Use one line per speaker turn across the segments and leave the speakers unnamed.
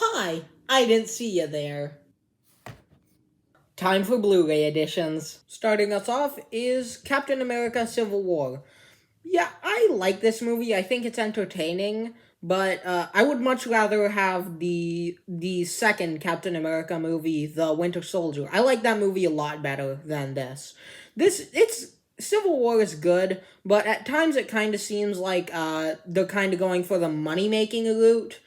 hi! I didn't see you there. Time for Blu-ray editions. Starting us off is Captain America Civil War. Yeah, I like this movie. I think it's entertaining, but I would much rather have the second Captain America movie, The Winter Soldier. I like that movie a lot better than this. It's Civil War is good, but at times it kind of seems like they're kind of going for the money-making route,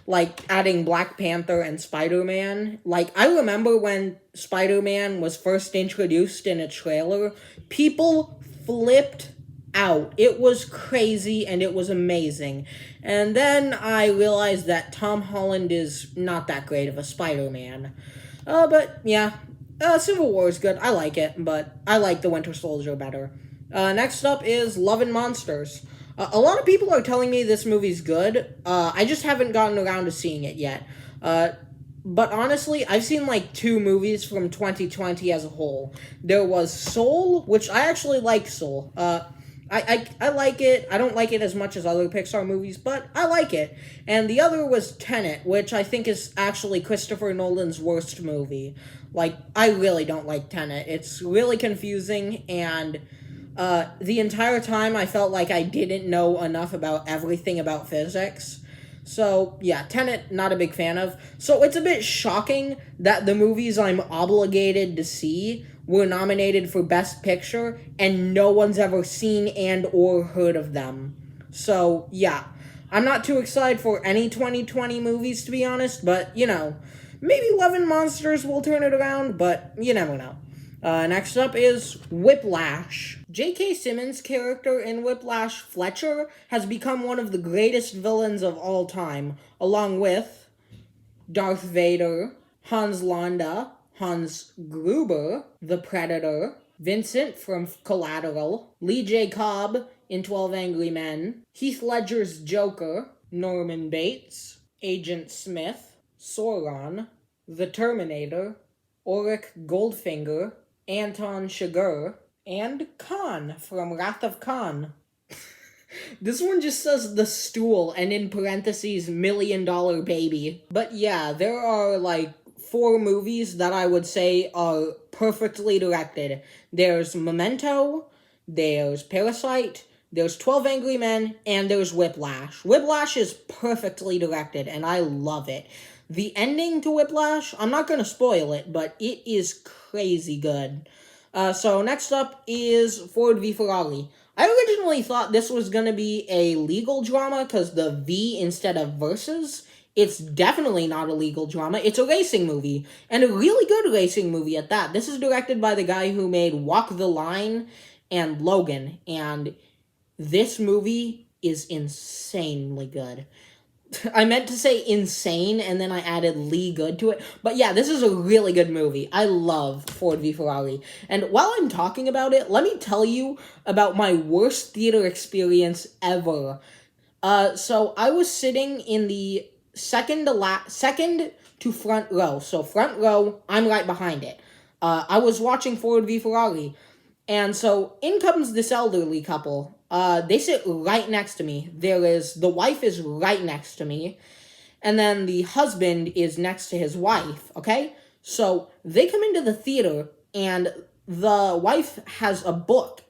like adding Black Panther and Spider-Man. Like, I remember when Spider-Man was first introduced in a trailer, people flipped out. It was crazy and it was amazing. And then I realized that Tom Holland is not that great of a Spider-Man. But yeah, Civil War is good. I like it, but I like The Winter Soldier better. Next up is Love and Monsters. A lot of people are telling me this movie's good. I just haven't gotten around to seeing it yet. But honestly, I've seen like 2 movies from 2020 as a whole. There was Soul, which I actually like Soul. I like it. I don't like it as much as other Pixar movies, but I like it. And the other was Tenet, which I think is actually Christopher Nolan's worst movie. Like, I really don't like Tenet. It's really confusing, and the entire time I felt like I didn't know enough about everything about physics. So, yeah, Tenet, not a big fan of. So it's a bit shocking that the movies I'm obligated to see were nominated for Best Picture, and no one's ever seen and or heard of them. So, yeah, I'm not too excited for any 2020 movies, to be honest, but, you know, maybe Love and Monsters will turn it around, but you never know. Next up is Whiplash. J.K. Simmons' character in Whiplash, Fletcher, has become one of the greatest villains of all time, along with Darth Vader, Hans Landa, Hans Gruber, the Predator, Vincent from Collateral, Lee J. Cobb in 12 Angry Men, Heath Ledger's Joker, Norman Bates, Agent Smith, Sauron, The Terminator, Auric Goldfinger, Anton Chigurh, and Khan from Wrath of Khan. This one just says The Stool and in parentheses $1 million baby. But yeah, there are like 4 movies that I would say are perfectly directed. There's Memento, there's Parasite, there's 12 Angry Men, and there's Whiplash. Whiplash is perfectly directed, and I love it. The ending to Whiplash, I'm not going to spoil it, but it is crazy good. So next up is Ford v Ferrari. I originally thought this was going to be a legal drama because the V instead of versus. It's definitely not a legal drama. It's a racing movie, and a really good racing movie at that. This is directed by the guy who made Walk the Line and Logan, and this movie is insanely good. I meant to say insane, and then I added Lee Good to it. But yeah, this is a really good movie. I love Ford v Ferrari. And while I'm talking about it, let me tell you about my worst theater experience ever. So I was sitting in the second to front row. So front row, I'm right behind it. I was watching Ford v Ferrari. And so in comes this elderly couple. They sit right next to me. The wife is right next to me. And then the husband is next to his wife, okay? So they come into the theater and the wife has a book.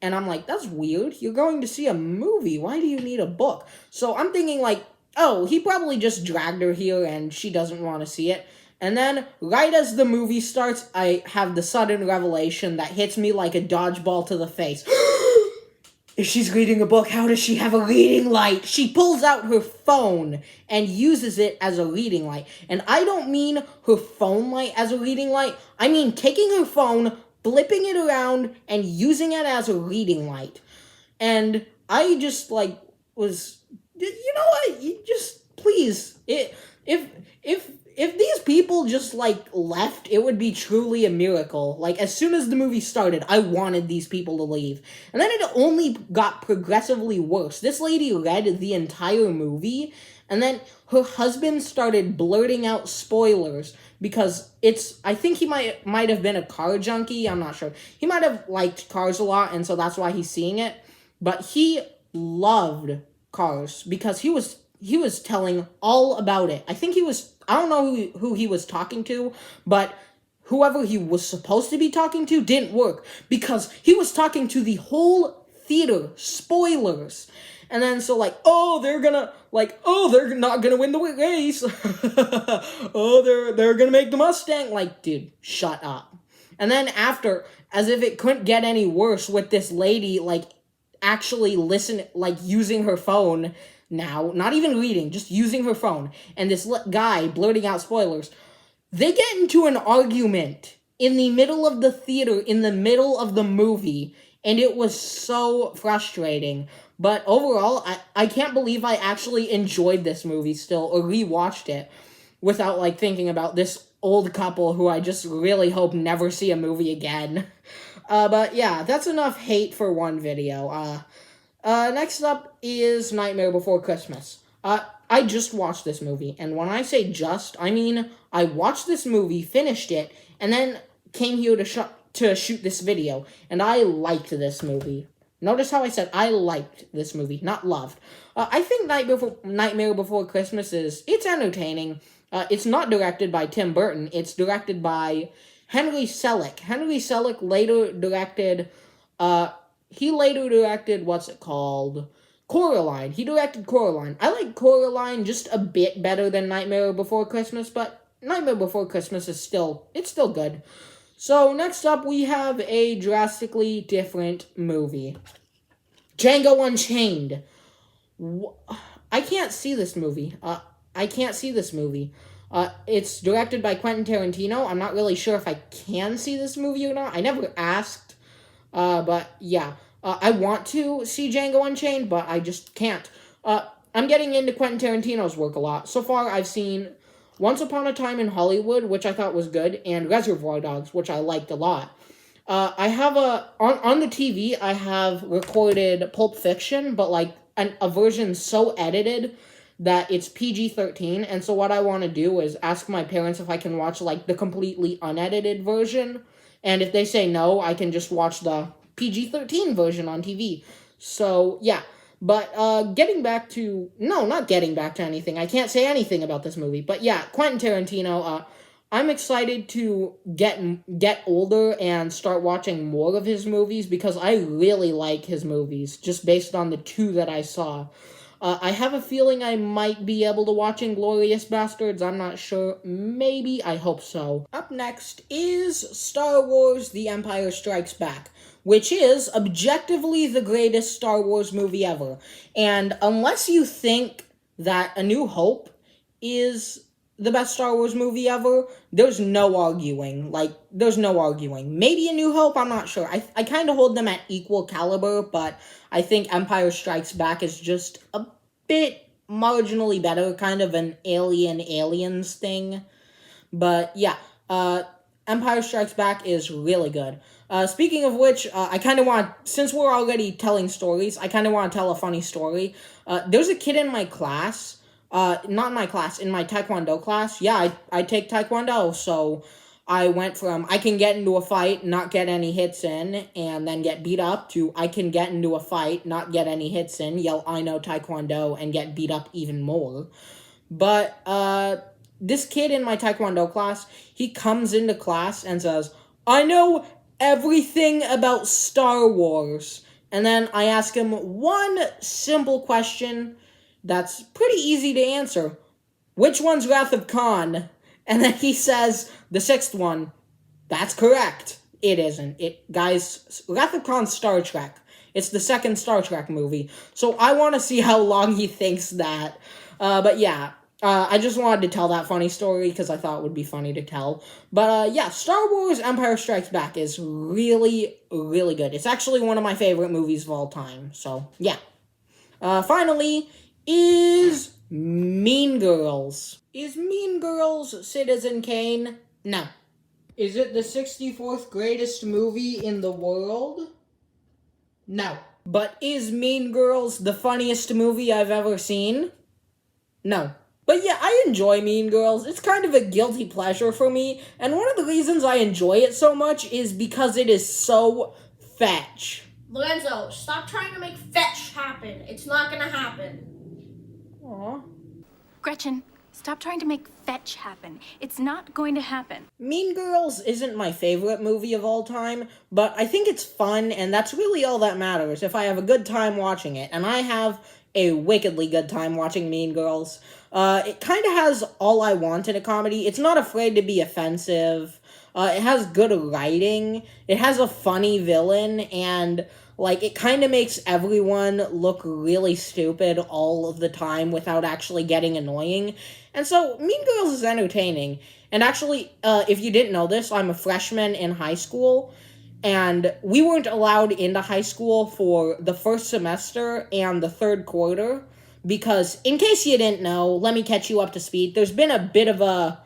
And I'm like, that's weird. You're going to see a movie. Why do you need a book? So I'm thinking like, oh, he probably just dragged her here and she doesn't want to see it. And then, right as the movie starts, I have the sudden revelation that hits me like a dodgeball to the face. If she's reading a book, how does she have a reading light? She pulls out her phone and uses it as a reading light. And I don't mean her phone light as a reading light. I mean taking her phone, flipping it around, and using it as a reading light. And I just, like, was... You know what? You just... Please. If these people just, like, left, it would be truly a miracle. Like, as soon as the movie started, I wanted these people to leave. And then it only got progressively worse. This lady read the entire movie, and then her husband started blurting out spoilers, because I think he might have been a car junkie, I'm not sure. He might have liked cars a lot, and so that's why he's seeing it. But he loved Cars, because he was telling all about it. I think he was I don't know who he was talking to, but whoever he was supposed to be talking to didn't work because he was talking to the whole theater. Spoilers. And then so like, they're not gonna win the race. They're gonna make the Mustang. Like, dude, shut up. And then after, as if it couldn't get any worse with this lady, like, actually using her phone now, not even reading, just using her phone, and this guy blurting out spoilers, they get into an argument in the middle of the theater, in the middle of the movie, and it was so frustrating. But overall, I can't believe I actually enjoyed this movie still, or rewatched it, without, like, thinking about this old couple who I just really hope never see a movie again. But yeah, that's enough hate for one video. Next up is Nightmare Before Christmas. I just watched this movie, and when I say just, I mean I watched this movie, finished it, and then came here to shoot this video, and I liked this movie. Notice how I said I liked this movie, not loved. I think Nightmare Before Christmas it's entertaining. It's not directed by Tim Burton. It's directed by Henry Selick. Henry Selick later directed, what's it called? Coraline. He directed Coraline. I like Coraline just a bit better than Nightmare Before Christmas, but Nightmare Before Christmas is still good. So next up we have a drastically different movie. Django Unchained. I can't see this movie. It's directed by Quentin Tarantino. I'm not really sure if I can see this movie or not. I never asked. But yeah. I want to see Django Unchained, but I just can't. I'm getting into Quentin Tarantino's work a lot. So far, I've seen Once Upon a Time in Hollywood, which I thought was good, and Reservoir Dogs, which I liked a lot. I have on the TV, I have recorded Pulp Fiction, but like a version so edited that it's PG-13, and so what I want to do is ask my parents if I can watch like the completely unedited version, and if they say no, I can just watch the PG-13 version on TV. So, yeah. But, not getting back to anything. I can't say anything about this movie. But, yeah, Quentin Tarantino, I'm excited to get older and start watching more of his movies because I really like his movies, just based on the two that I saw. I have a feeling I might be able to watch Inglourious Basterds. I'm not sure. Maybe. I hope so. Up next is Star Wars The Empire Strikes Back, which is objectively the greatest Star Wars movie ever. And unless you think that A New Hope is the best Star Wars movie ever, there's no arguing. Maybe A New Hope, I'm not sure. I kind of hold them at equal caliber, but I think Empire Strikes Back is just a bit marginally better, kind of an aliens thing. But yeah, Empire Strikes Back is really good. Speaking of which, I kind of want, since we're already telling stories, I kind of want to tell a funny story. There's a kid in my class, not my class, in my Taekwondo class. Yeah, I take Taekwondo, so I went from I can get into a fight, not get any hits in, and then get beat up, to I can get into a fight, not get any hits in, yell I know Taekwondo, and get beat up even more. But, this kid in my Taekwondo class, he comes into class and says, I know everything about Star Wars. And then I ask him one simple question that's pretty easy to answer. Which one's Wrath of Khan? And then he says, the sixth one. That's correct. It isn't. Guys, Wrath of Khan's Star Trek. It's the second Star Trek movie. So I want to see how long he thinks that. But yeah. I just wanted to tell that funny story because I thought it would be funny to tell. But, yeah, Star Wars Empire Strikes Back is really, really good. It's actually one of my favorite movies of all time. So, yeah. Finally, is Mean Girls. Is Mean Girls Citizen Kane? No. Is it the 64th greatest movie in the world? No. But is Mean Girls the funniest movie I've ever seen? No. But yeah, I enjoy Mean Girls. It's kind of a guilty pleasure for me, and one of the reasons I enjoy it so much is because it is so fetch.
Lorenzo, stop trying to make fetch happen. It's not gonna happen.
Aww.
Gretchen, Stop trying to make fetch happen. It's not going to happen.
Mean Girls isn't my favorite movie of all time, but I think it's fun, and that's really all that matters, if I have a good time watching it, and I have a wickedly good time watching Mean Girls. It kind of has all I want in a comedy. It's not afraid to be offensive. It has good writing. It has a funny villain, and like it kind of makes everyone look really stupid all of the time without actually getting annoying. And so Mean Girls is entertaining. And actually, if you didn't know this, I'm a freshman in high school, and we weren't allowed into high school for the first semester and the third quarter because, in case you didn't know, let me catch you up to speed. There's been a bit of a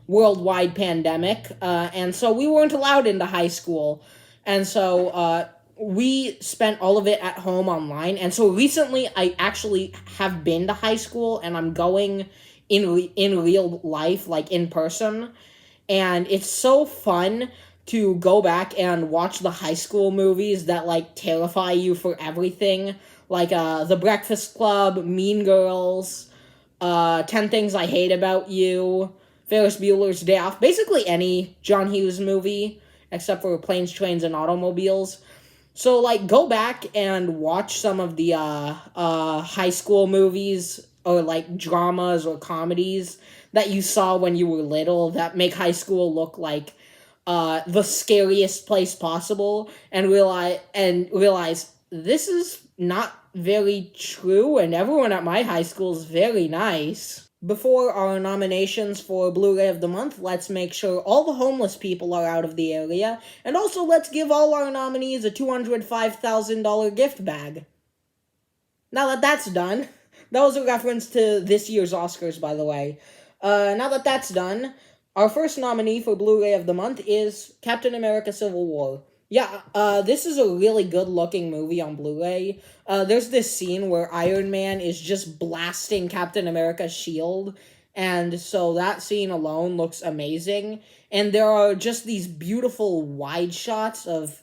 worldwide pandemic, and so we weren't allowed into high school. And so we spent all of it at home online. And so recently I actually have been to high school, and I'm going in real life, like in person. And it's so fun to go back and watch the high school movies that like terrify you for everything. Like The Breakfast Club, Mean Girls, 10 Things I Hate About You, Ferris Bueller's Day Off, basically any John Hughes movie, except for Planes, Trains, and Automobiles. So, like, go back and watch some of the high school movies, or, like, dramas or comedies that you saw when you were little that make high school look like the scariest place possible, and realize this is not very true, and everyone at my high school is very nice. Before our nominations for Blu-ray of the Month, let's make sure all the homeless people are out of the area, and also let's give all our nominees a $205,000 gift bag. Now that that's done, that was a reference to this year's Oscars, by the way. Now that that's done, our first nominee for Blu-ray of the Month is Captain America Civil War. Yeah, this is a really good-looking movie on Blu-ray. There's this scene where Iron Man is just blasting Captain America's shield, and so that scene alone looks amazing. And there are just these beautiful wide shots of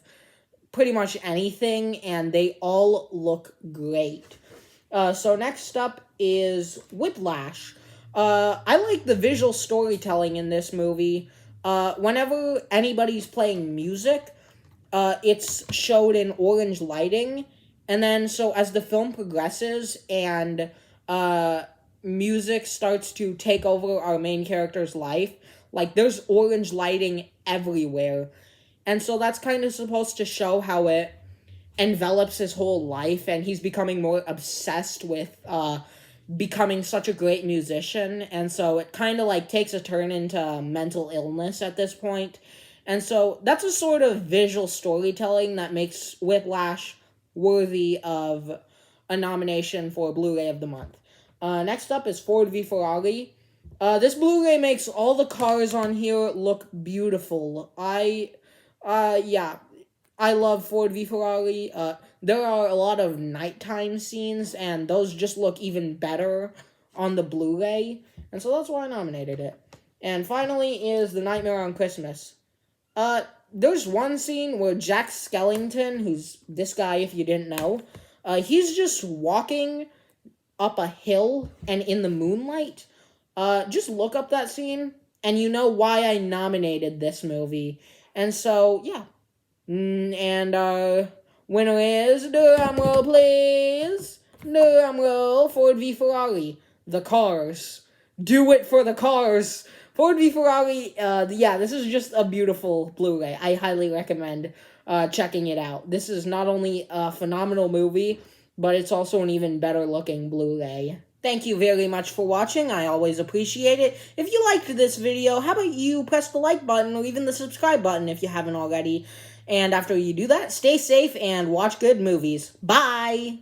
pretty much anything, and they all look great. So next up is Whiplash. I like the visual storytelling in this movie. Whenever anybody's playing music, it's showed in orange lighting, and then so as the film progresses and music starts to take over our main character's life, like there's orange lighting everywhere, and so that's kind of supposed to show how it envelops his whole life, and he's becoming more obsessed with becoming such a great musician, and so it kind of like takes a turn into mental illness at this point. And so that's a sort of visual storytelling that makes Whiplash worthy of a nomination for Blu-ray of the Month. Next up is Ford v Ferrari. This Blu-ray makes all the cars on here look beautiful. I love Ford v Ferrari. There are a lot of nighttime scenes, and those just look even better on the Blu-ray. And so that's why I nominated it. And finally is The Nightmare on Christmas. There's one scene where Jack Skellington, who's this guy if you didn't know, he's just walking up a hill and in the moonlight. Just look up that scene and you know why I nominated this movie. And so, yeah. And our winner is, drumroll please, drumroll, Ford v Ferrari. The cars. Do it for the cars. Ford v Ferrari, this is just a beautiful Blu-ray. I highly recommend checking it out. This is not only a phenomenal movie, but it's also an even better looking Blu-ray. Thank you very much for watching. I always appreciate it. If you liked this video, how about you press the like button or even the subscribe button if you haven't already. And after you do that, stay safe and watch good movies. Bye!